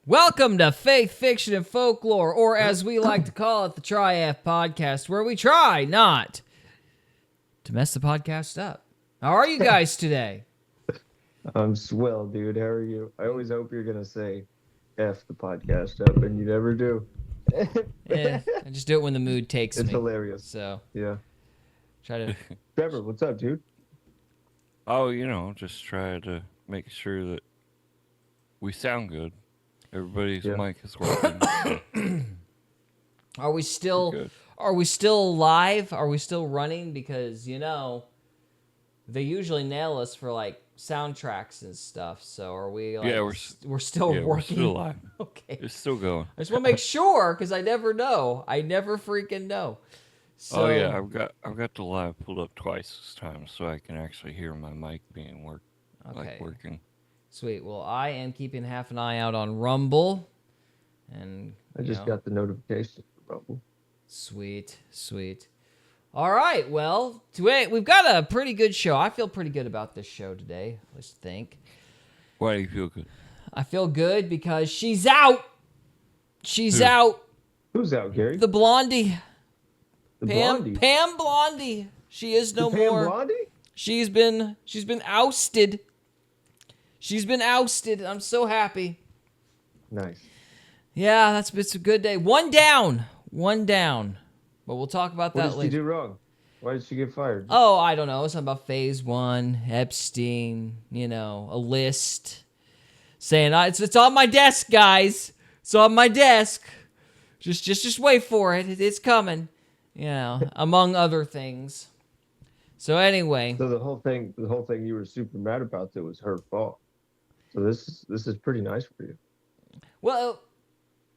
Welcome to Faith, Fiction, and Folklore, or as we like to call it, the Tri-F Podcast, where we try not to mess the podcast up. How are you guys today? I'm swell, dude. How are you? I always hope you're going to say F the podcast up, and you never do. I just do it when the mood takes me. It's hilarious. So, Yeah. try to... Trevor, what's up, dude? Oh, just try to make sure that we sound good. Everybody's mic is working. Are we still Good. live? Are we still running? Because, they usually nail us for, soundtracks and stuff. So are we, we're still working? We're still live. Okay. It's still going. I just want to make sure, because I never know. I never freaking know. So, I've got the live pulled up twice this time, so I can actually hear my mic being working. Sweet. Well, I am keeping half an eye out on Rumble, and I just got the notification for Rumble. Sweet. All right. Well, today we've got a pretty good show. I feel pretty good about this show today. Let's think. Why do you feel good? I feel good because she's out. She's Who? out. Who's out, Gary? The Blondie. Blondie. Pam Blondie. She is no Pam more. Blondie? She's been ousted. She's been ousted. I'm so happy. Nice. Yeah, it's a good day. One down. But we'll talk about that later. What did she do wrong? Why did she get fired? Oh, I don't know. Something about phase 1, Epstein, a list. Saying, it's on my desk, guys. It's on my desk. Just wait for it. It's coming. Among other things. So anyway. So the whole thing you were super mad about, that was her fault. So this is pretty nice for you. Well,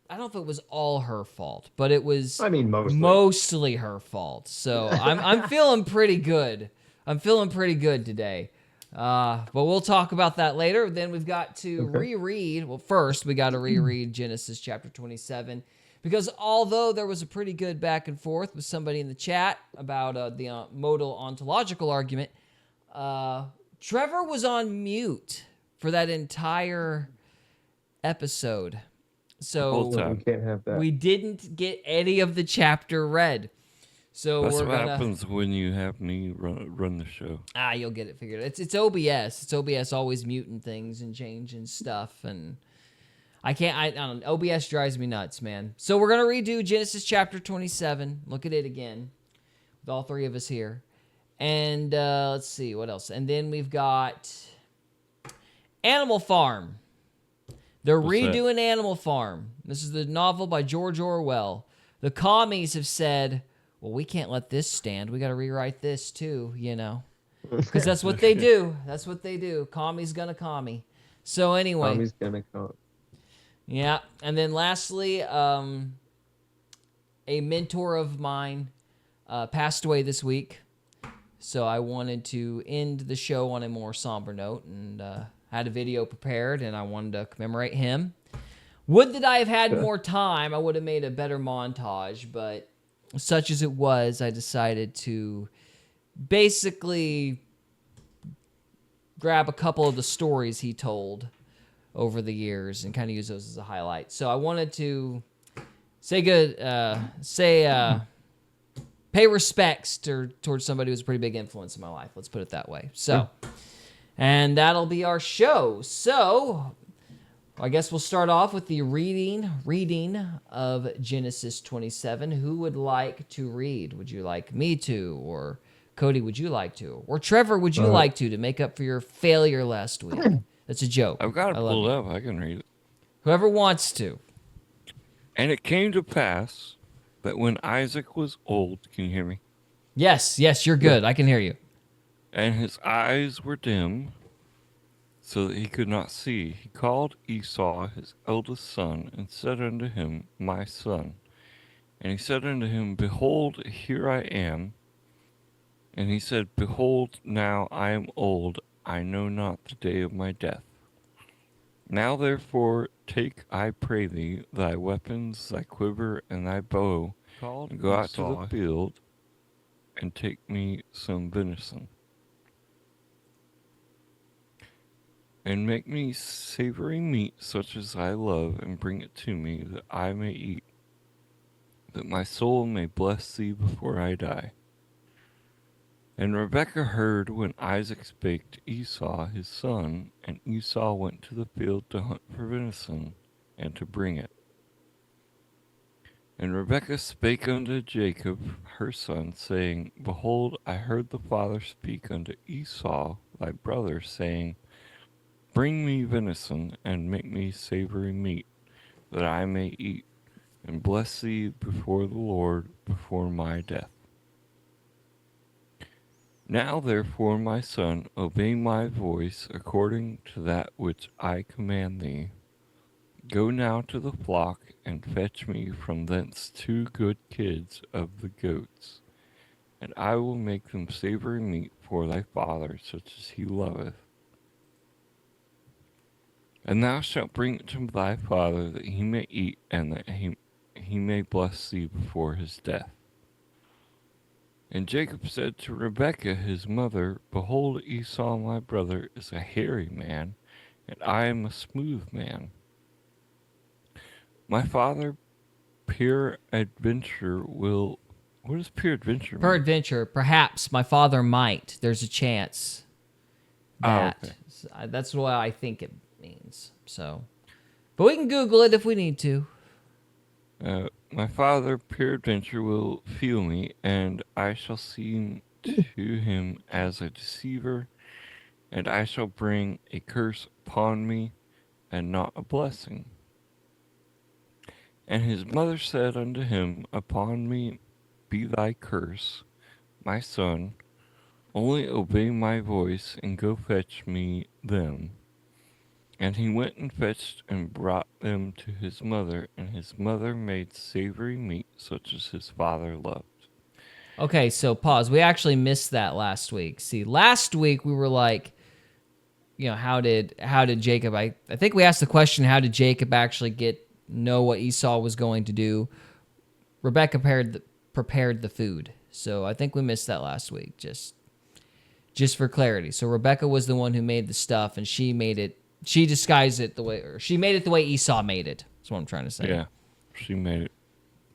I don't know if it was all her fault, but it was mostly her fault. So I'm feeling pretty good. I'm feeling pretty good today. But we'll talk about that later. Then we've got to reread. Well, first we got to reread Genesis chapter 27. Because although there was a pretty good back and forth with somebody in the chat about the modal ontological argument, Trevor was on mute for that entire episode. So we can't have that. We didn't get any of the chapter read. So That's what happens when you have me run the show. You'll get it figured out. It's OBS. It's OBS always muting things and changing stuff, and I don't know. OBS drives me nuts, man. So we're going to redo Genesis chapter 27. Look at it again with all three of us here. And let's see, what else? And then we've got Animal Farm. They're redoing Animal Farm. This is the novel by George Orwell. The commies have said, well, we can't let this stand. We got to rewrite this too, Because that's what they do. That's what they do. Commie's going to commie. So anyway. Tommy's gonna come. Yeah, and then lastly, a mentor of mine passed away this week, so I wanted to end the show on a more somber note, and had a video prepared, and I wanted to commemorate him. Would that I have had more time, I would have made a better montage, but such as it was, I decided to basically grab a couple of the stories he told over the years and kind of use those as a highlight. So I wanted to pay respects towards somebody who was a pretty big influence in my life. Let's put it that way. So, and that'll be our show. So I guess we'll start off with the reading of Genesis 27. Who would like to read? Would you like me to? Or Cody, would you like to? Or Trevor, would you like to make up for your failure last week? That's a joke. I've got it pulled up. I can read it. Whoever wants to. And it came to pass that when Isaac was old, can you hear me? Yes, you're good. I can hear you. And his eyes were dim, so that he could not see. He called Esau his eldest son, and said unto him, My son. And he said unto him, Behold, here I am. And he said, Behold, now I am old. I know not the day of my death. Now therefore take, I pray thee, thy weapons, thy quiver, and thy bow, and go out to the field, and take me some venison. and make me savory meat such as I love, and bring it to me, that I may eat, that my soul may bless thee before I die. And Rebekah heard when Isaac spake to Esau his son, and Esau went to the field to hunt for venison, and to bring it. And Rebekah spake unto Jacob her son, saying, Behold, I heard the father speak unto Esau thy brother, saying, Bring me venison, and make me savory meat, that I may eat, and bless thee before the Lord before my death. Now therefore, my son, obey my voice according to that which I command thee. Go now to the flock, and fetch me from thence 2 good kids of the goats, and I will make them savory meat for thy father, such as he loveth. And thou shalt bring it to thy father, that he may eat, and that he may bless thee before his death. And Jacob said to Rebekah his mother, Behold, Esau my brother is a hairy man, and I am a smooth man. My father peradventure will... What does peradventure mean? Peradventure, perhaps my father might. There's a chance that. Okay. That's what I think it means. So, but we can Google it if we need to. My father peradventure will feel me, and I shall seem to him as a deceiver, and I shall bring a curse upon me, and not a blessing. And his mother said unto him, Upon me be thy curse, my son, only obey my voice, and go fetch me them. And he went and fetched and brought them to his mother, and his mother made savory meat such as his father loved. Okay, so pause. We actually missed that last week. See, last week we were like, how did Jacob? I think we asked the question, how did Jacob actually know what Esau was going to do? Rebekah prepared the food. So I think we missed that last week. Just for clarity. So Rebekah was the one who made the stuff, and she disguised it she made it the way Esau made it. That's what I'm trying to say. Yeah, she made it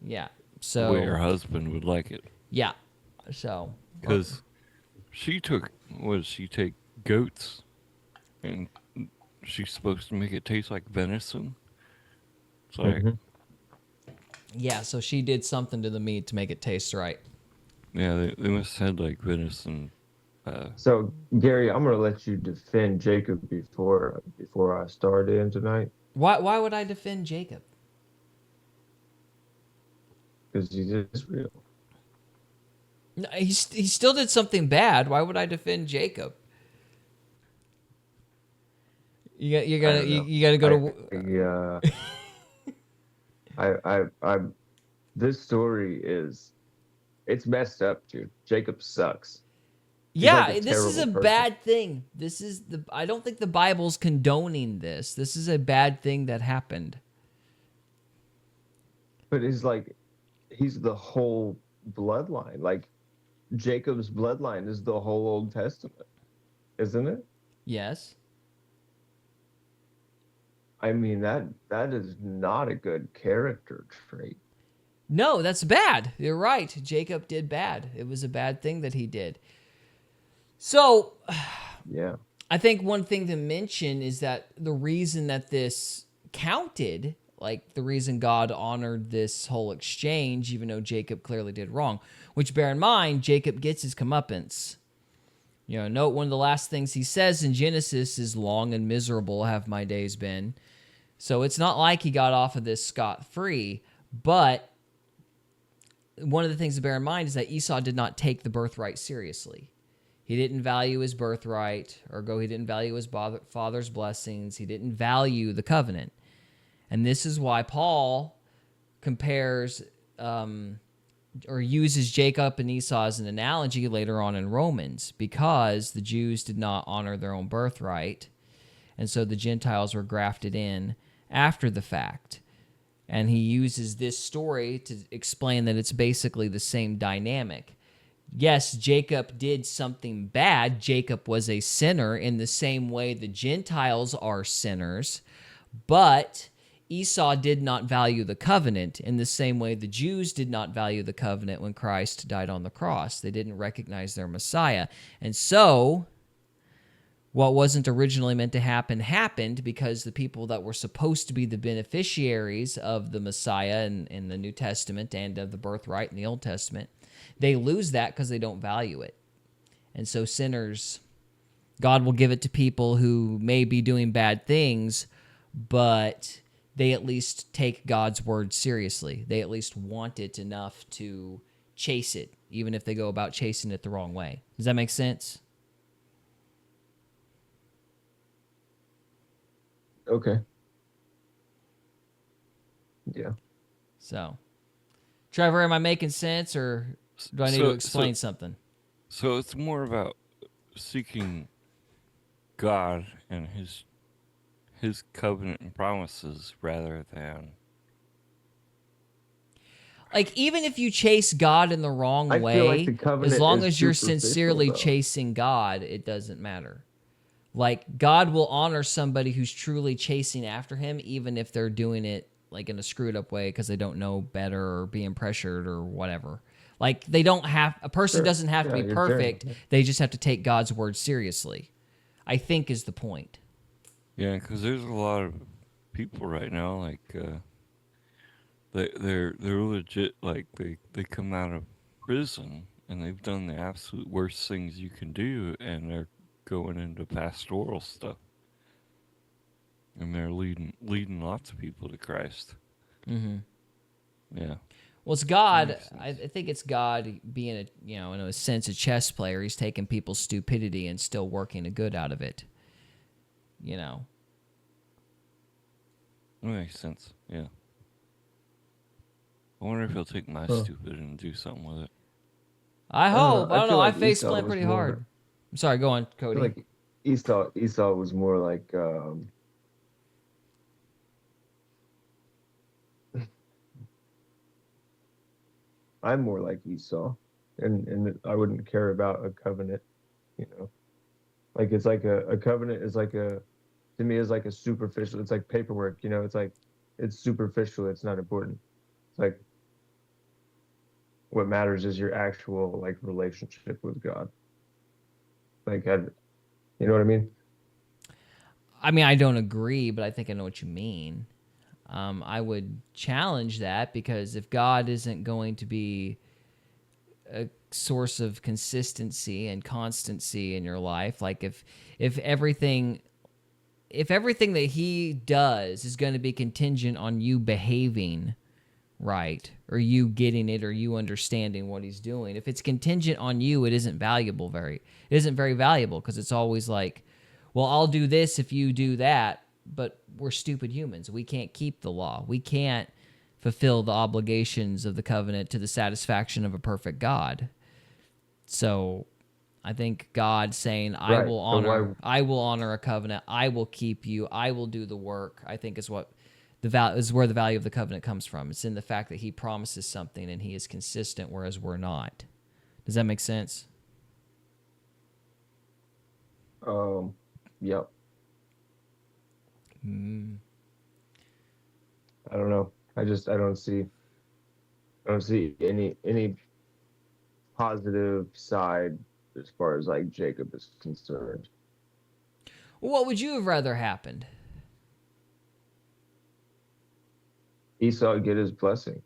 Yeah. the way her So husband would like it. yeah. So Because she took, what did she take, goats, and she's supposed to make it taste like venison. It's like, yeah, so she did something to the meat to make it taste right. yeah, they must have had like venison. So Gary, I'm gonna let you defend Jacob before I start in tonight Why would I defend Jacob? because he's Israel. No, he still did something bad. Why would I defend Jacob? You gotta go to. This story it's messed up, dude. Jacob sucks. Yeah, like a this is a terrible person. bad thing. I don't think the Bible's condoning this. This is a bad thing that happened. But he's the whole bloodline. Like Jacob's bloodline is the whole Old Testament, isn't it? Yes. I mean that is not a good character trait. No, that's bad. You're right. Jacob did bad. It was a bad thing that he did. So, Yeah. I think one thing to mention is that the reason that this counted, like the reason God honored this whole exchange, even though Jacob clearly did wrong, which bear in mind, Jacob gets his comeuppance. Note one of the last things he says in Genesis is, long and miserable have my days been. So it's not like he got off of this scot-free, but one of the things to bear in mind is that Esau did not take the birthright seriously. He didn't value his birthright, he didn't value his father's blessings. He didn't value the covenant. And this is why Paul compares or uses Jacob and Esau as an analogy later on in Romans, because the Jews did not honor their own birthright, and so the Gentiles were grafted in after the fact. And he uses this story to explain that it's basically the same dynamic. yes, Jacob did something bad. Jacob was a sinner in the same way the Gentiles are sinners, but Esau did not value the covenant in the same way the Jews did not value the covenant when Christ died on the cross. They didn't recognize their Messiah. And so, what wasn't originally meant to happen happened because the people that were supposed to be the beneficiaries of the Messiah in the New Testament and of the birthright in the Old Testament, they lose that because they don't value it. And so sinners, God will give it to people who may be doing bad things, but they at least take God's word seriously. They at least want it enough to chase it, even if they go about chasing it the wrong way. Does that make sense? Okay. Yeah. So, Trevor, am I making sense, or do I need to explain something? So it's more about seeking God and his covenant and promises rather than Like, even if you chase God in the wrong I way, feel like the covenant as long is as you're superficial, sincerely though. chasing God, it doesn't matter. Like, God will honor somebody who's truly chasing after him, even if they're doing it like in a screwed up way because they don't know better or being pressured or whatever. Like, a person Sure. doesn't have to Yeah, be you're perfect. daring. They just have to take God's word seriously, I think is the point. yeah, because there's a lot of people right now like they're legit, like they come out of prison and they've done the absolute worst things you can do, and they're going into pastoral stuff, and they're leading lots of people to Christ. Mm-hmm. Yeah. Well, it's God. Makes sense. I think it's God being in a sense, a chess player. He's taking people's stupidity and still working a good out of it. You know. That makes sense. Yeah. I wonder if he'll take my stupid and do something with it. I hope. I don't know. feel I like face Esau plant was pretty more- hard. I'm sorry. Go on, I Cody. feel like Esau was more like I'm more like Esau, and I wouldn't care about a covenant, you know. Like it's like a covenant is like to me is like a superficial. It's like paperwork, you know. It's like it's superficial. It's not important. It's like what matters is your actual like relationship with God. Like, you know what I mean? I mean, I don't agree, but I think I know what you mean. I would challenge that because if God isn't going to be a source of consistency and constancy in your life, like if everything that he does is going to be contingent on you behaving right, or you getting it, or you understanding what he's doing, if it's contingent on you, it isn't very valuable because it's always like, well, I'll do this if you do that. But we're stupid humans. We can't keep the law. We can't fulfill the obligations of the covenant to the satisfaction of a perfect God. So I think God saying, I Right. will honor a covenant. I will keep you. I will do the work. I think is what is where the value of the covenant comes from. It's in the fact that he promises something and he is consistent, whereas we're not. Does that make sense? Yep. I don't know. I don't see any positive side as far as like Jacob is concerned. Well, what would you have rather happened? Esau get his blessing.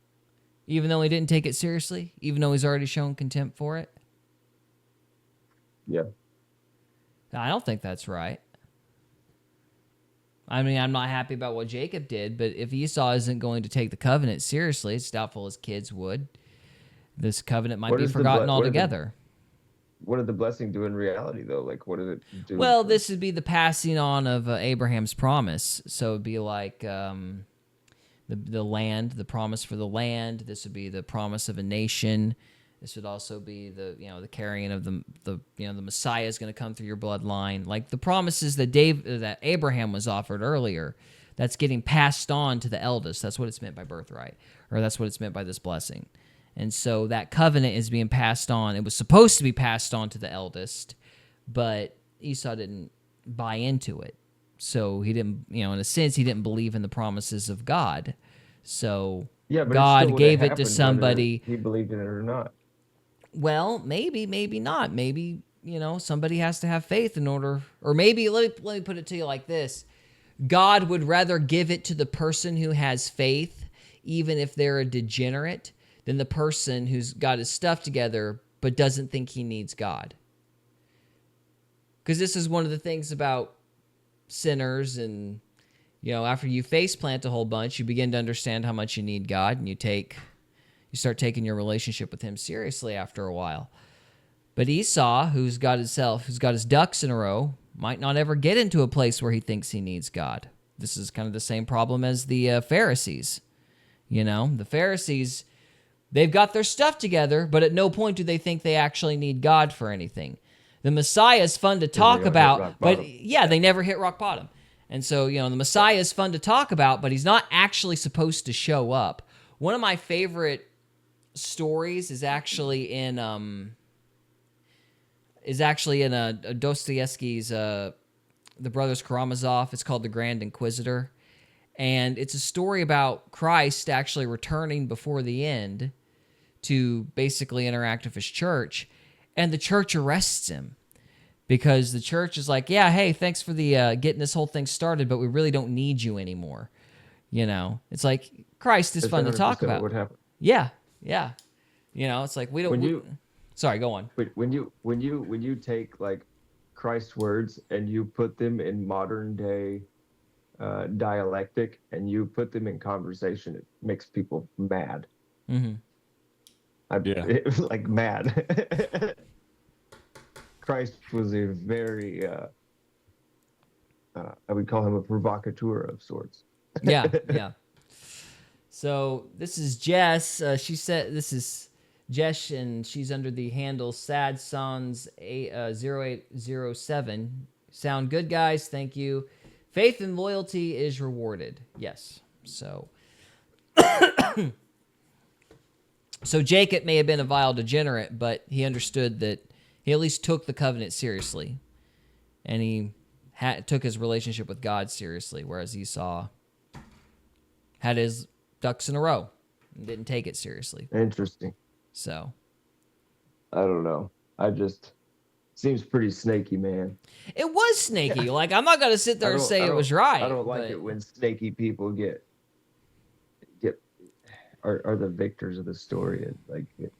Even though he didn't take it seriously? Even though he's already shown contempt for it? Yeah. I don't think that's right. I mean, I'm not happy about what Jacob did, but if Esau isn't going to take the covenant seriously, it's doubtful his kids would. This covenant might be forgotten altogether. What did the blessing do in reality, though? Like, what did it do? Well, this would be the passing on of Abraham's promise. So it'd be like the land, the promise for the land. This would be the promise of a nation. This would also be the carrying of the Messiah is going to come through your bloodline, like the promises that Abraham was offered earlier. That's getting passed on to the eldest. That's what it's meant by birthright, or that's what it's meant by this blessing. And so that covenant is being passed on. It was supposed to be passed on to the eldest, but Esau didn't buy into it. So he didn't, in a sense, he didn't believe in the promises of God. So Yeah, but God gave it to somebody. He believed in it or not. Well, maybe not. Maybe, somebody has to have faith in order, or maybe, let me put it to you like this. God would rather give it to the person who has faith, even if they're a degenerate, than the person who's got his stuff together but doesn't think he needs God. Because this is one of the things about sinners, and after you face plant a whole bunch, you begin to understand how much you need God, and you start taking your relationship with him seriously after a while. But Esau, who's got his ducks in a row, might not ever get into a place where he thinks he needs God. This is kind of the same problem as the Pharisees. The Pharisees, they've got their stuff together, but at no point do they think they actually need God for anything. The Messiah is fun to talk about, but they never hit rock bottom. And so, the Messiah is fun to talk about, but he's not actually supposed to show up. One of my favorite stories is actually in Dostoevsky's The Brothers Karamazov. It's called The Grand Inquisitor. And it's a story about Christ actually returning before the end to basically interact with his church. And the church arrests him because the church is like, yeah, hey, thanks for the getting this whole thing started, but we really don't need you anymore. It's like, Christ is fun to talk about. What happened? Yeah. It's like we don't. Sorry, go on. When you take like Christ's words and you put them in modern day dialectic and you put them in conversation, it makes people mad. Mm-hmm. It was like mad. Christ was a very, I would call him a provocateur of sorts. Yeah. So this is Jess. She said this is Jess, and she's under the handle Sad Sons 0807. Sound good, guys. Thank you. Faith and loyalty is rewarded. Yes. So. So Jacob may have been a vile degenerate, but he understood that he at least took the covenant seriously, and he took his relationship with God seriously, whereas Esau had his ducks in a row and didn't take it seriously. Interesting. So. I don't know. Seems pretty snaky, man. It was snaky. Yeah. Like, I'm not going to sit there and say it was right. I don't like it when snaky people are the victors of the story. I don't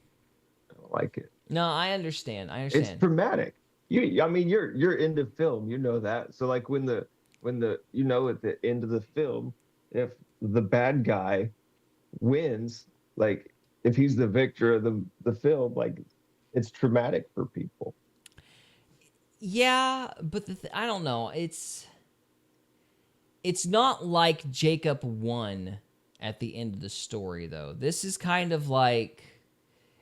like it. No, I understand. It's dramatic. You're into film, that. So like when the at the end of the film, if the bad guy wins, like if he's the victor of the film, like it's traumatic for people. Yeah, but I don't know. It's not like Jacob won at the end of the story, though. This is kind of like,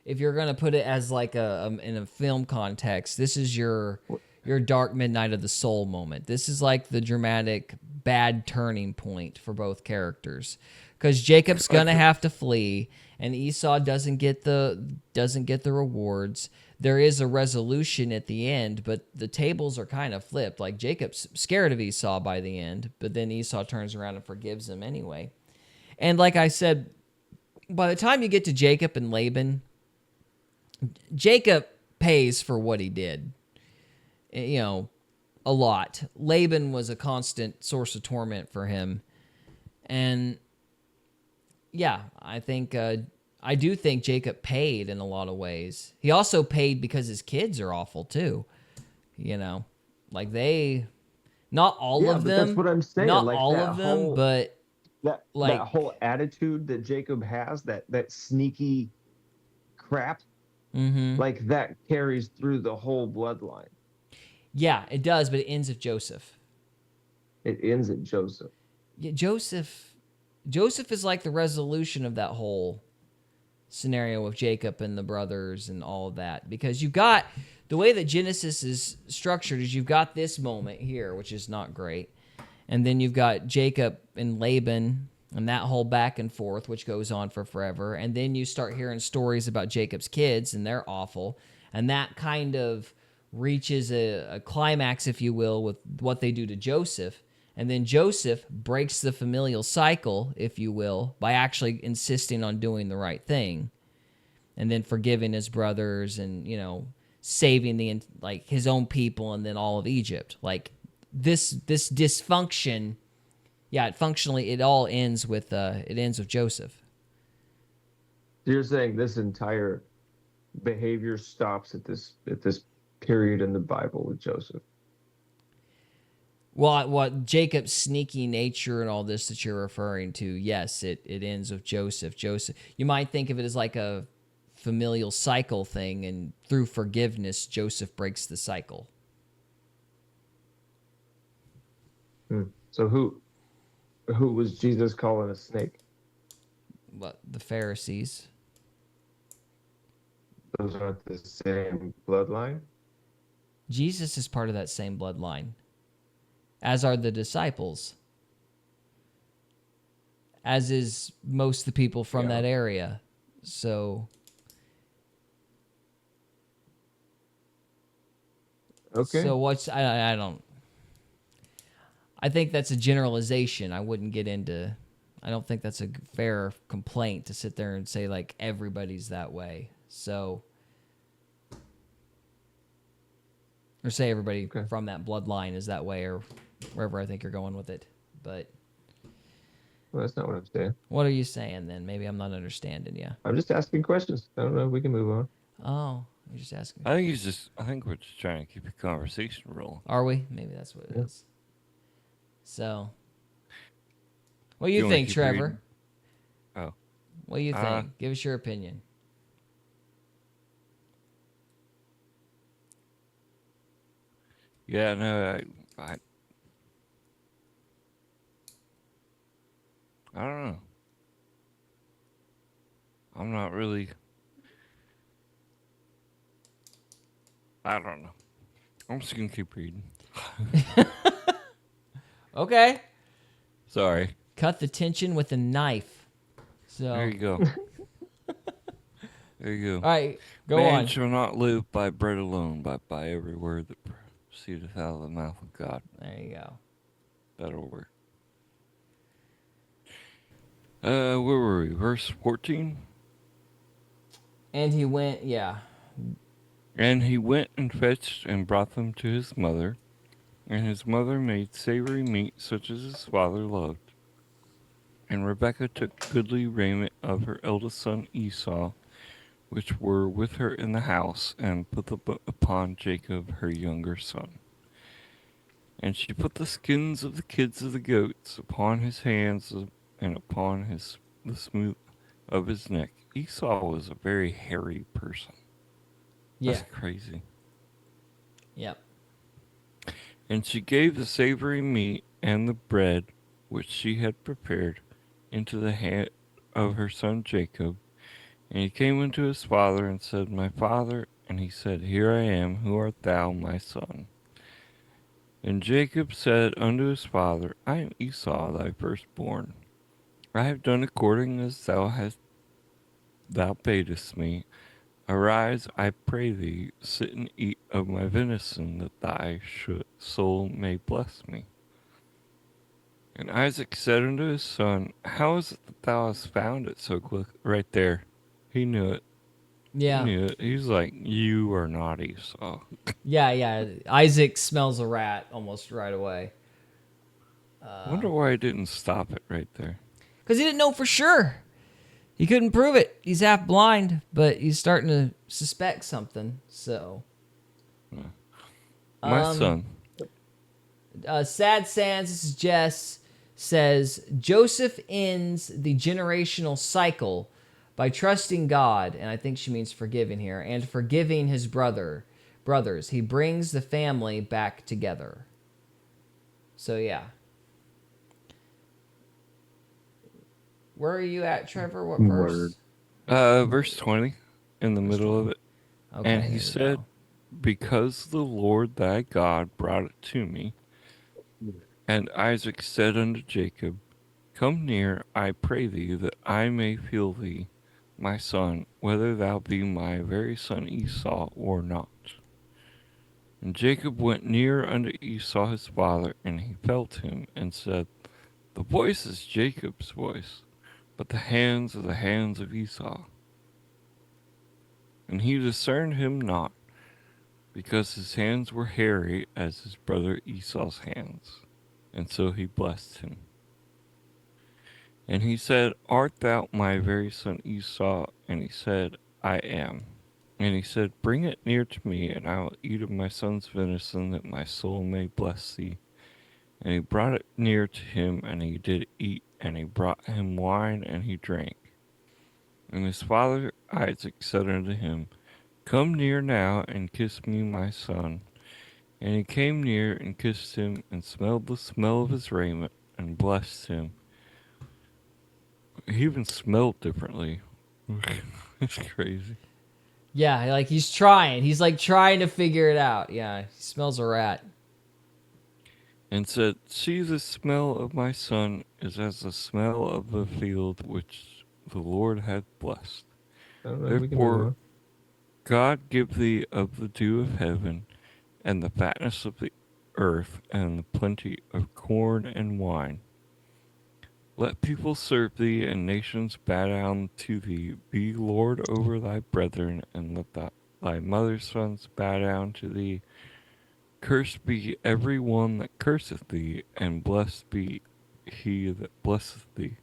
if you're going to put it as like in a film context, this is your dark midnight of the soul moment. This is like the dramatic bad turning point for both characters, because Jacob's going to have to flee, and Esau doesn't get the rewards. There is a resolution at the end, but the tables are kind of flipped. Like, Jacob's scared of Esau by the end, but then Esau turns around and forgives him anyway. And like I said, by the time you get to Jacob and Laban, Jacob pays for what he did, a lot. Laban was a constant source of torment for him. And yeah, I do think Jacob paid in a lot of ways. He also paid because his kids are awful too. Like not all of them. That's what I'm saying. Not like all of them, but that whole attitude that Jacob has, that sneaky crap, like that carries through the whole bloodline. Yeah, it does, but it ends with Joseph. It ends at Joseph. Yeah, Joseph is like the resolution of that whole scenario with Jacob and the brothers and all of that, because you've got the way that Genesis is structured is you've got this moment here, which is not great, and then you've got Jacob and Laban, and that whole back and forth, which goes on for forever. And then you start hearing stories about Jacob's kids, and they're awful. And that kind of reaches a climax, if you will, with what they do to Joseph. And then Joseph breaks the familial cycle, if you will, by actually insisting on doing the right thing, and then forgiving his brothers, and saving his own people, and then all of Egypt. Like this dysfunction. Yeah, it all ends with Joseph. You're saying this entire behavior stops at this period in the Bible with Joseph. Well, what Jacob's sneaky nature and all this that you're referring to, yes, it ends with Joseph. You might think of it as like a familial cycle thing, and through forgiveness, Joseph breaks the cycle. So who was Jesus calling a snake? What, the Pharisees? Those aren't the same bloodline? Jesus is part of that same bloodline, as are the disciples, as is most of the people from that area. So, okay. So I think that's a generalization. I wouldn't get into. I don't think that's a fair complaint to sit there and say like everybody's that way. So, or say everybody from that bloodline is that way, or wherever I think you're going with it. But well, that's not what I'm saying. What are you saying then? Maybe I'm not understanding you. I'm just asking questions. I don't know. We can move on. Oh, you're just asking. I think we're just trying to keep the conversation rolling. Are we? Maybe that's what it is. So, what do you think, Trevor? Reading? Oh. What do you think? Give us your opinion. Yeah, no, I don't know. I'm not really. I don't know. I'm just gonna keep reading. Okay. Sorry. Cut the tension with a knife. So There you go. There you go. All right, go Man on. shall not live by bread alone, but by every word that proceedeth out of the mouth of God. There you go. That'll work. Where were we? Verse 14? And he went, And he went and fetched and brought them to his mother, and his mother made savory meat such as his father loved. And Rebekah took goodly raiment of her eldest son Esau, which were with her in the house, and put them upon Jacob her younger son. And she put the skins of the kids of the goats upon his hands and upon the smooth of his neck. Esau was a very hairy person. Yeah. That's crazy. Yep. And she gave the savory meat and the bread which she had prepared into the hand of her son Jacob. And he came unto his father and said, My father. And he said, Here I am. Who art thou, my son? And Jacob said unto his father, I am Esau, thy firstborn. I have done according as thou badest me. Arise, I pray thee, sit and eat of my venison, that thy soul may bless me. And Isaac said unto his son, How is it that thou hast found it so quick? Right there. He knew it. Yeah. He knew it. He's like, You are not Esau. Yeah. Isaac smells a rat almost right away. I wonder why he didn't stop it right there. Because he didn't know for sure. He couldn't prove it. He's half blind, but he's starting to suspect something. So, My son. Sad Sands, this is Jess, says Joseph ends the generational cycle by trusting God, and I think she means forgiving here, and forgiving his brothers. He brings the family back together. So yeah. Where are you at, Trevor? What verse? Verse 20, in the middle of it. Okay, And he said, Because the Lord thy God brought it to me. And Isaac said unto Jacob, Come near, I pray thee, that I may feel thee, my son, whether thou be my very son Esau or not. And Jacob went near unto Esau his father, and he felt him, and said, The voice is Jacob's voice, but the hands are the hands of Esau. And he discerned him not, because his hands were hairy as his brother Esau's hands. And so he blessed him. And he said, Art thou my very son Esau? And he said, I am. And he said, Bring it near to me, and I will eat of my son's venison, that my soul may bless thee. And he brought it near to him, and he did eat, and he brought him wine, and he drank. And his father Isaac said unto him, Come near now, and kiss me, my son. And he came near, and kissed him, and smelled the smell of his raiment, and blessed him. He even smelled differently. It's crazy. Yeah, like he's trying. He's like trying to figure it out. Yeah, he smells a rat. And said, See, the smell of my son is as the smell of the field which the Lord hath blessed. I don't know, we can move Therefore, on. God give thee of the dew of heaven, and the fatness of the earth, and the plenty of corn and wine. Let people serve thee, and nations bow down to thee. Be Lord over thy brethren, and let thy mother's sons bow down to thee. Cursed be every one that curseth thee, and blessed be he that blesseth thee.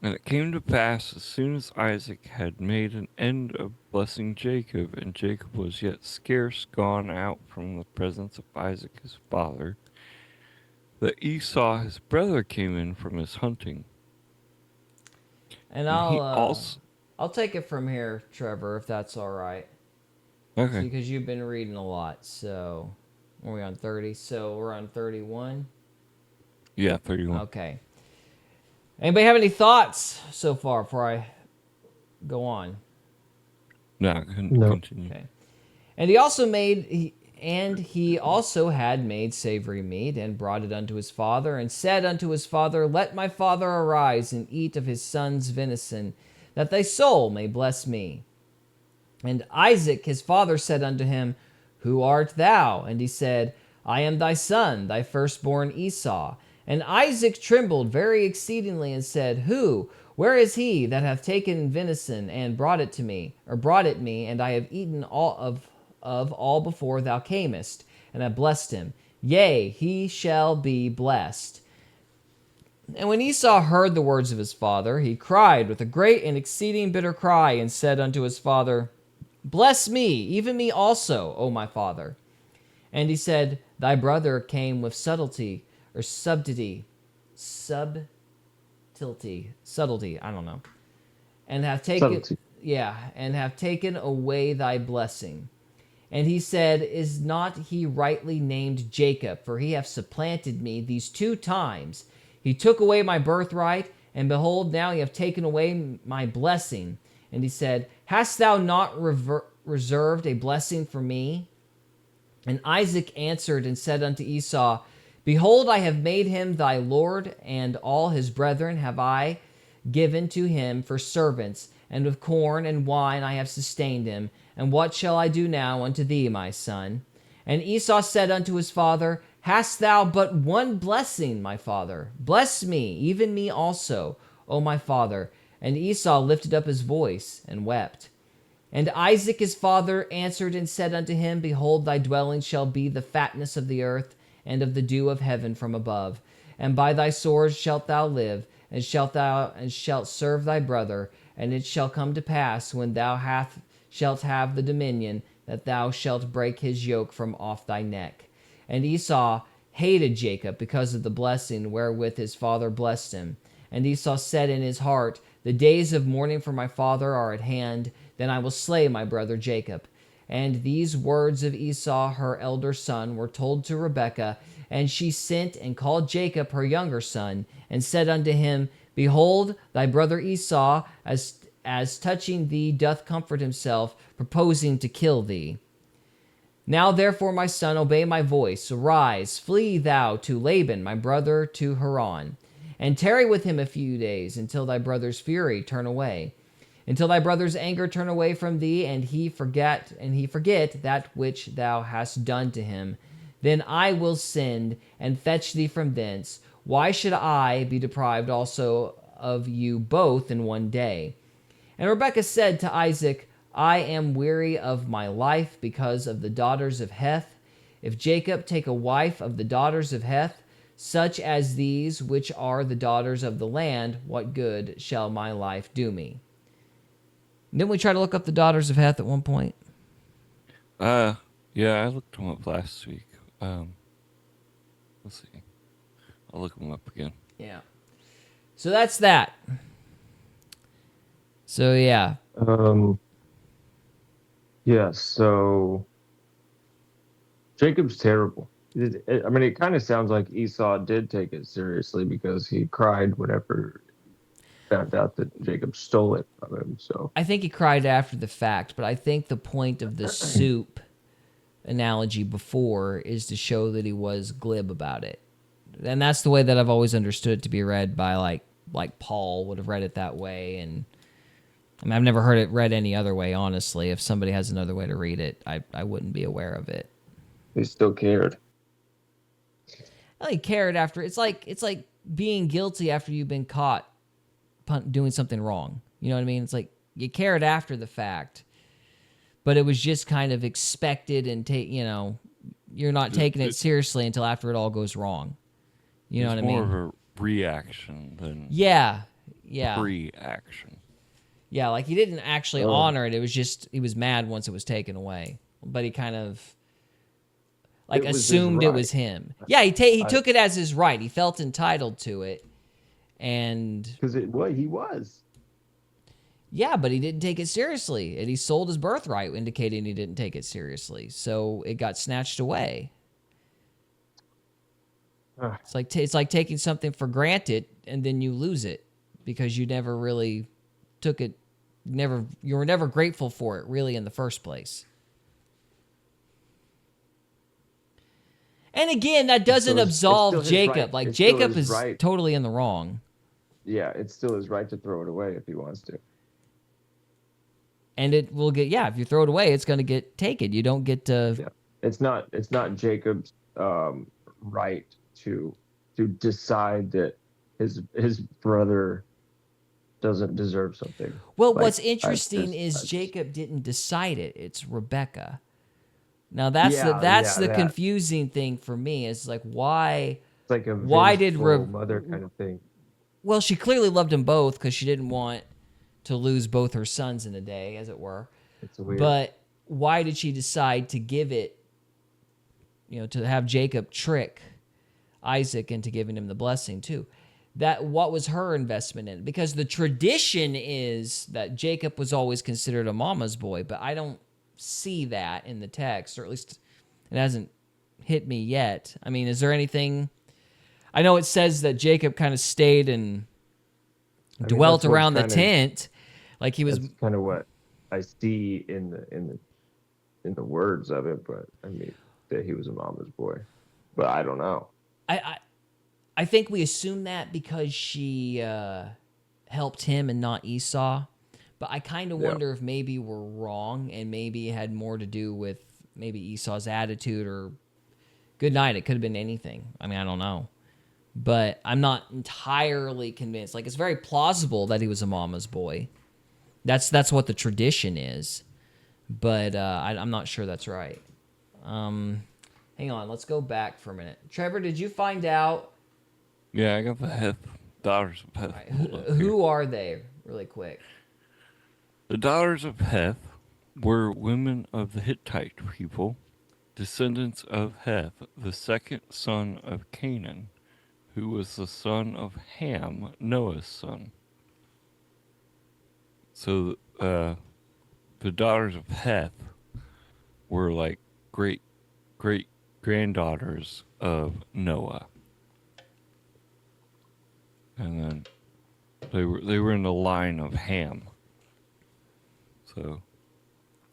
And it came to pass, as soon as Isaac had made an end of blessing Jacob, and Jacob was yet scarce gone out from the presence of Isaac his father, that Esau his brother came in from his hunting. And he I'll also I'll take it from here, Trevor, if that's all right. okay. Because you've been reading a lot. So, are we on 30? So we're on 31. Yeah, 31. Okay. Anybody have any thoughts so far before I go on? No, No. continue. Okay. And he also had made savory meat, and brought it unto his father, and said unto his father, Let my father arise, and eat of his son's venison, that thy soul may bless me. And Isaac his father said unto him, Who art thou? And he said, I am thy son, thy firstborn Esau. And Isaac trembled very exceedingly, and said, Who? Where is he that hath taken venison, and brought it me, and I have eaten all of all before thou camest, and have blessed him? Yea, he shall be blessed. And when Esau heard the words of his father, he cried with a great and exceeding bitter cry, and said unto his father, Bless me, even me also, O my father. And he said, Thy brother came with subtlety, I don't know, and have taken, Subtlety. and have taken away thy blessing. And he said, Is not he rightly named Jacob? For he hath supplanted me these 2 times. He took away my birthright, and behold, now he hath taken away my blessing. And he said, Hast thou not reserved a blessing for me? And Isaac answered and said unto Esau, Behold, I have made him thy lord, and all his brethren have I given to him for servants, and with corn and wine I have sustained him. And what shall I do now unto thee, my son? And Esau said unto his father, Hast thou but one blessing, my father? Bless me, even me also, O my father. And Esau lifted up his voice and wept. And Isaac his father answered and said unto him, Behold, thy dwelling shall be the fatness of the earth, and of the dew of heaven from above. And by thy sword shalt thou live, and shalt serve thy brother. And it shall come to pass, when thou shalt have the dominion, that thou shalt break his yoke from off thy neck. And Esau hated Jacob because of the blessing wherewith his father blessed him. And Esau said in his heart, The days of mourning for my father are at hand, then I will slay my brother Jacob. And these words of Esau, her elder son, were told to Rebekah, and she sent and called Jacob her younger son, and said unto him, Behold, thy brother Esau, as touching thee, doth comfort himself, purposing to kill thee. Now therefore, my son, obey my voice. Arise, flee thou to Laban, my brother, to Haran. and tarry with him a few days, until thy brother's fury turn away, until thy brother's anger turn away from thee, and he forget that which thou hast done to him. Then I will send and fetch thee from thence. Why should I be deprived also of you both in one day? And Rebekah said to Isaac, I am weary of my life because of the daughters of Heth. If Jacob take a wife of the daughters of Heth, such as these which are the daughters of the land, what good shall my life do me? Didn't we try to look up the daughters of Heth at one point? Yeah, I looked them up last week. Let's see. I'll look them up again. Yeah. So that's that. So yeah. Yeah, so Jacob's terrible. It kind of sounds like Esau did take it seriously because he cried whenever he found out that Jacob stole it from him. So I think he cried after the fact, but I think the point of the soup analogy before is to show that he was glib about it. And that's the way that I've always understood it to be read by like Paul would have read it that way. And I mean, I've never heard it read any other way, honestly. If somebody has another way to read it, I wouldn't be aware of it. he still cared. He cared after. It's like being guilty after you've been caught doing something wrong. You know what I mean? It's like you cared after the fact, but it was just kind of expected and you're not taking it seriously until after it all goes wrong. You know what I mean? More of a reaction than yeah. pre-action. Yeah, like he didn't actually honor it. It was just he was mad once it was taken away, but he kind of assumed it was him. Yeah, he took it as his right. He felt entitled to it, and because he was. Yeah, but he didn't take it seriously, and he sold his birthright, indicating he didn't take it seriously. So it got snatched away. It's like taking something for granted, and then you lose it because you never really took it. You were never grateful for it, really, in the first place. And again, that doesn't absolve Jacob. Like, Jacob is totally in the wrong. Yeah, it's still his right to throw it away if he wants to. And it will get, if you throw it away, it's going to get taken. You don't get to... Yeah. It's not Jacob's right to decide that his brother doesn't deserve something. Well, what's interesting is Jacob didn't decide it. It's Rebekah. Now that's the confusing thing for me. Is like why? It's like a mother kind of thing. Well, she clearly loved them both because she didn't want to lose both her sons in a day, as it were. It's weird. But why did she decide to give it? To have Jacob trick Isaac into giving him the blessing too. What was her investment in it? Because the tradition is that Jacob was always considered a mama's boy, but I don't see that in the text, or at least it hasn't hit me yet. I mean, is there anything? I know it says that Jacob kind of stayed and dwelt around the tent, like he was. That's kind of what I see in the words of it, but I mean that he was a mama's boy, but I don't know. I think we assume that because she helped him and not Esau. But I kind of wonder if maybe we're wrong and maybe it had more to do with maybe Esau's attitude or good night. It could have been anything. I mean, I don't know. But I'm not entirely convinced. Like, it's very plausible that he was a mama's boy. That's what the tradition is. But I'm not sure that's right. Hang on. Let's go back for a minute. Trevor, did you find out? Yeah, I got the Heth, daughters of Heth. Right. Who are they, really quick? The daughters of Heth were women of the Hittite people, descendants of Heth, the second son of Canaan, who was the son of Ham, Noah's son. So the daughters of Heth were like great granddaughters of Noah. And then they were in the line of Ham. So,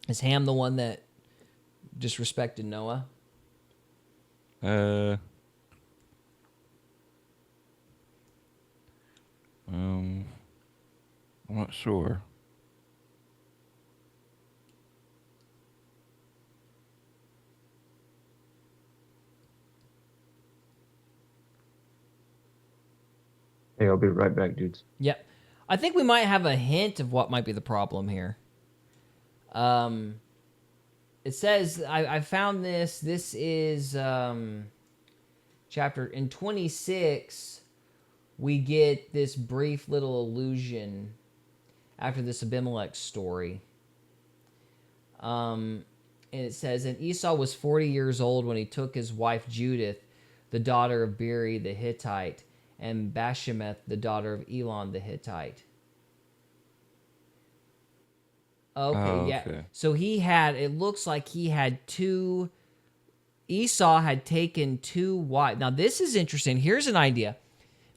is Ham the one that disrespected Noah? I'm not sure. Hey, I'll be right back, dudes. Yep. I think we might have a hint of what might be the problem here. It says, I found this. This is chapter in 26. We get this brief little allusion after this Abimelech story. And it says, and Esau was 40 years old when he took his wife Judith, the daughter of Beri the Hittite, and Bashemeth, the daughter of Elon the Hittite. Okay, yeah. Okay. So it looks like he had Esau had taken two wives. Now, this is interesting. Here's an idea.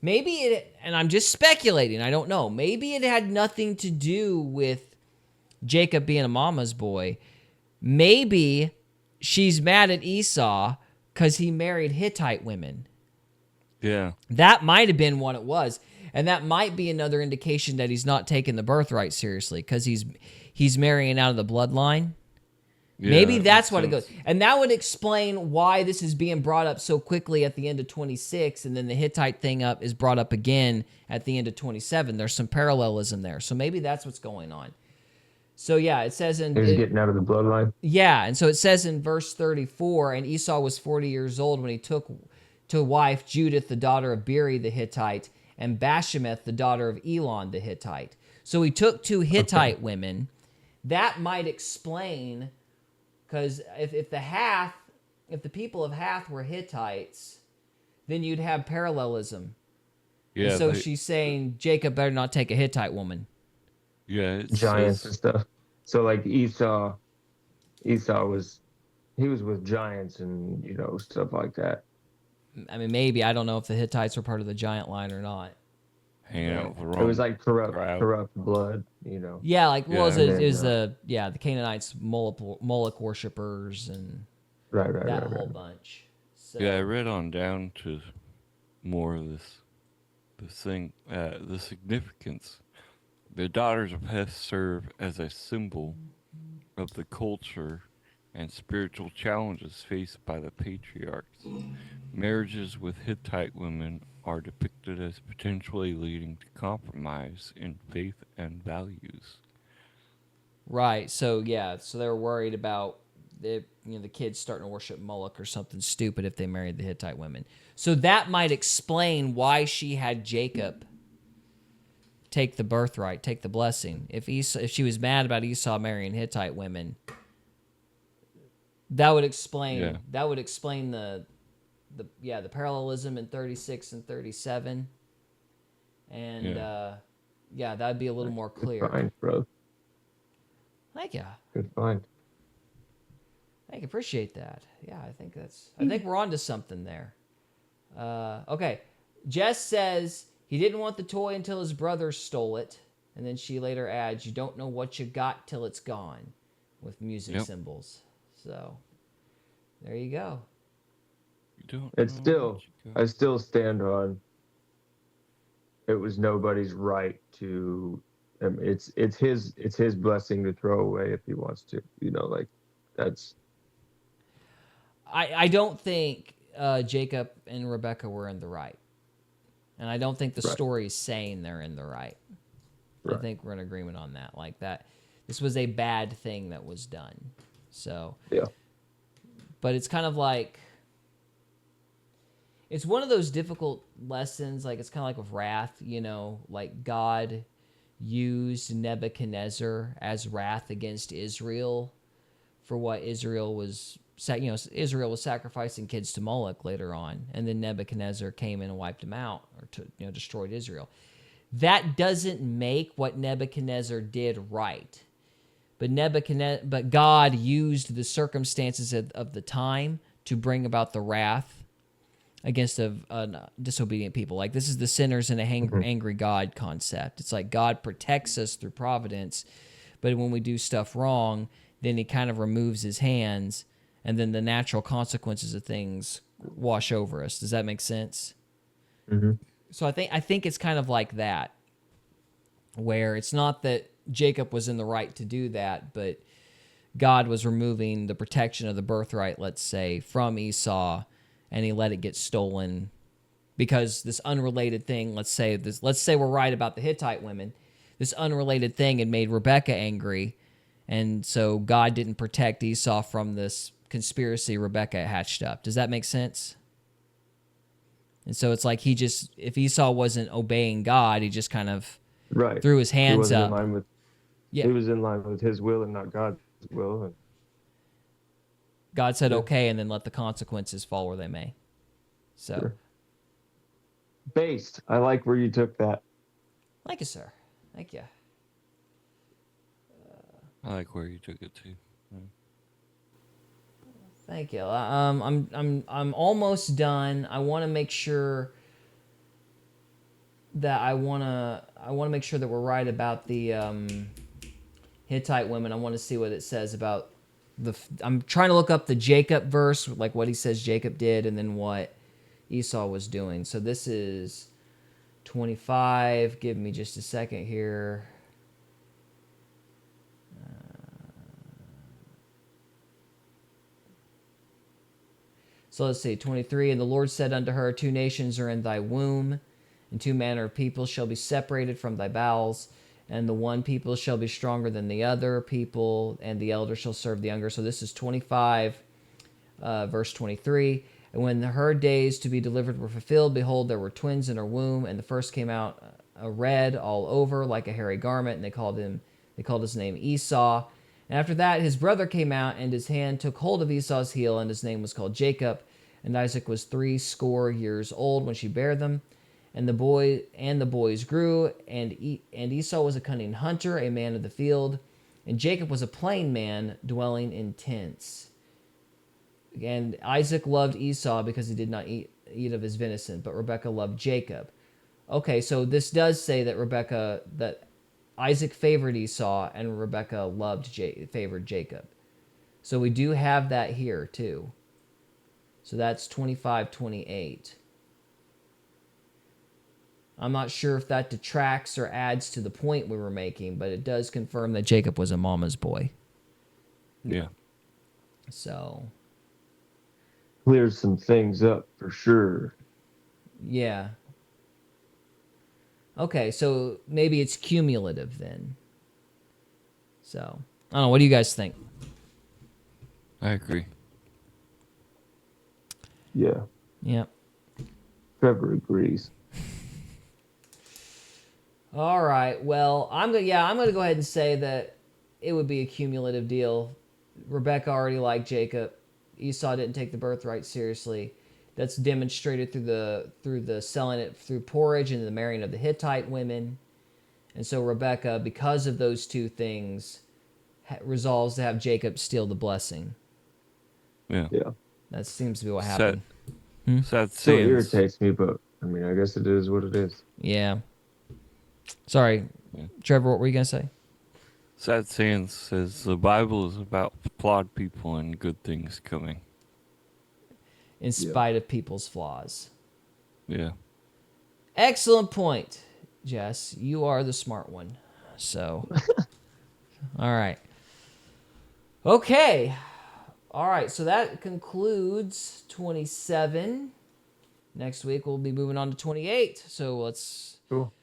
And I'm just speculating, I don't know. Maybe it had nothing to do with Jacob being a mama's boy. Maybe she's mad at Esau because he married Hittite women. Yeah. That might have been what it was. And that might be another indication that he's not taking the birthright seriously because he's marrying out of the bloodline. Yeah, Maybe that that's makes what it sense. goes. And that would explain why this is being brought up so quickly at the end of 26, and then the Hittite thing is brought up again at the end of 27. There's some parallelism there. So maybe that's what's going on. So yeah, it says He was getting out of the bloodline. yeah, and so it says in verse 34, and Esau was 40 years old when he took to wife Judith, the daughter of Beri the Hittite, and Bashemeth, the daughter of Elon the Hittite. So he took two Hittite women. That might explain, because if the people of Hath were Hittites, then you'd have parallelism. Yeah. And so she's saying Jacob better not take a Hittite woman. Yeah. It Giants says- and stuff. So like Esau was with giants and stuff like that. I mean, maybe. I don't know if the Hittites were part of the giant line or not. hanging out with the wrong. It was like crowd. corrupt blood. Yeah, like Yeah. it was the Canaanites Moloch worshippers and Right. that whole bunch. So, Yeah, I read on down to more of this thing, the significance. The daughters of Heth serve as a symbol of the culture and spiritual challenges faced by the patriarchs. Marriages with Hittite women are depicted as potentially leading to compromise in faith and values. right. So they're worried about the kids starting to worship Moloch or something stupid if they married the Hittite women. So that might explain why she had Jacob take the birthright, take the blessing. If she was mad about Esau marrying Hittite women, that would explain the parallelism in 36 and 37. And that'd be a little more clear. Good find, bro. Thank you. Good find. Thank you. Appreciate that. Yeah, I think we're on to something there. Okay. Jess says he didn't want the toy until his brother stole it. And then she later adds, you don't know what you got till it's gone, with music symbols. So there you go. You don't It's know still, what you got. I still stand on. It was nobody's right to. It's his blessing to throw away if he wants to. That's. I don't think Jacob and Rebecca were in the right. And I don't think the story is saying they're in the right. I think we're in agreement on that. Like that, this was a bad thing that was done. So Yeah. But it's kind of like, it's one of those difficult lessons. Like it's kind of like with wrath. Like God used Nebuchadnezzar as wrath against Israel for what Israel was. Israel was sacrificing kids to Moloch later on, and then Nebuchadnezzar came in and wiped them out, or destroyed Israel. That doesn't make what Nebuchadnezzar did right, but God used the circumstances of the time to bring about the wrath against a disobedient people. Like this is the sinners and angry God concept. It's like God protects us through providence, but when we do stuff wrong, then He kind of removes His hands. And then the natural consequences of things wash over us. Does that make sense? Mm-hmm. So I think it's kind of like that. where it's not that Jacob was in the right to do that, but God was removing the protection of the birthright, let's say, from Esau, and he let it get stolen because this unrelated thing, let's say we're right about the Hittite women, this unrelated thing had made Rebekah angry, and so God didn't protect Esau from this conspiracy Rebekah hatched up. Does that make sense? And so it's like if Esau wasn't obeying God, he just kind of Right. threw his hands he wasn't up. In line with, Yeah. He was in line with his will and not God's will. And God said okay, and then let the consequences fall where they may. So, sure. Based. I like where you took that. Thank you, sir. Thank you. I like where you took it to. Thank you. I'm almost done. I want to make sure that make sure that we're right about the Hittite women. I want to see what it says about I'm trying to look up the Jacob verse, like what he says Jacob did, and then what Esau was doing. So this is 25. Give me just a second here. So let's see, 23. And the Lord said unto her, 2 nations are in thy womb, and 2 manner of people shall be separated from thy bowels, and the one people shall be stronger than the other people, and the elder shall serve the younger. So this is 25, verse 23. And when her days to be delivered were fulfilled, behold, there were twins in her womb, and the first came out red all over like a hairy garment, and they called his name Esau. And after that, his brother came out, and his hand took hold of Esau's heel, and his name was called Jacob. And Isaac was 80 years old when she bare them. And the boys grew, and Esau was a cunning hunter, a man of the field, and Jacob was a plain man, dwelling in tents. And Isaac loved Esau because he did not eat of his venison, but Rebekah loved Jacob. Okay, so this does say that Isaac favored Esau and Rebekah favored Jacob. So we do have that here too. So that's 25-28. I'm not sure if that detracts or adds to the point we were making, but it does confirm that Jacob was a mama's boy. Yeah. So clears some things up for sure. Yeah. Okay, so maybe it's cumulative then. So, I don't know. What do you guys think? I agree. Yeah. Yep. Trevor agrees. All right. Well, I'm gonna go ahead and say that it would be a cumulative deal. Rebekah already liked Jacob. Esau didn't take the birthright seriously. That's demonstrated through the selling it through porridge and the marrying of the Hittite women. And so Rebekah, because of those two things, resolves to have Jacob steal the blessing. Yeah. Yeah. That seems to be what happened. Sad Still sayings. irritates me, but I mean, I guess it is what it is. Yeah. Sorry, Trevor, what were you going to say? Sad sayings says the Bible is about flawed people and good things coming. In spite of people's flaws. Yeah. Excellent point, Jess. You are the smart one. So, all right. Okay. All right, so that concludes 27. Next week we'll be moving on to 28. So Cool.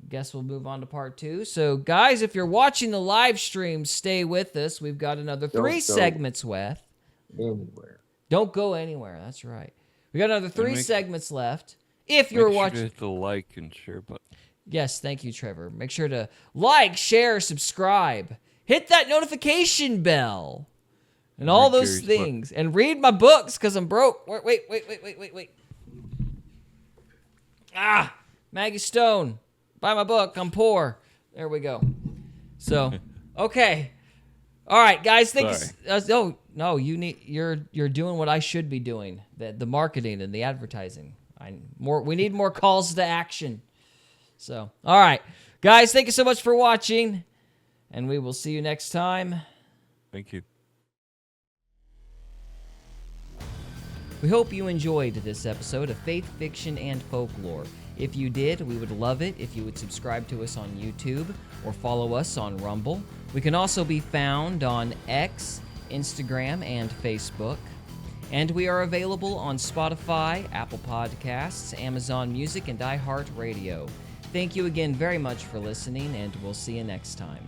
guess we'll move on to part 2. So, guys, if you're watching the live stream, stay with us. We've got another 3 segments left. Anywhere. Don't go anywhere. That's right. We got another 3 segments left. If Make you're sure watching, to hit the like and share button. yes, thank you, Trevor. Make sure to like, share, subscribe, hit that notification bell, and all those things, and read my books because I'm broke. Wait. Maggie Stone, buy my book. I'm poor. There we go. So, okay. All right, guys. You're doing what I should be doing. The marketing and the advertising. We need more calls to action. So, all right, guys. Thank you so much for watching, and we will see you next time. Thank you. We hope you enjoyed this episode of Faith, Fiction, and Folklore. If you did, we would love it if you would subscribe to us on YouTube or follow us on Rumble. We can also be found on X, Instagram, and Facebook. And we are available on Spotify, Apple Podcasts, Amazon Music, and iHeartRadio. Thank you again very much for listening, and we'll see you next time.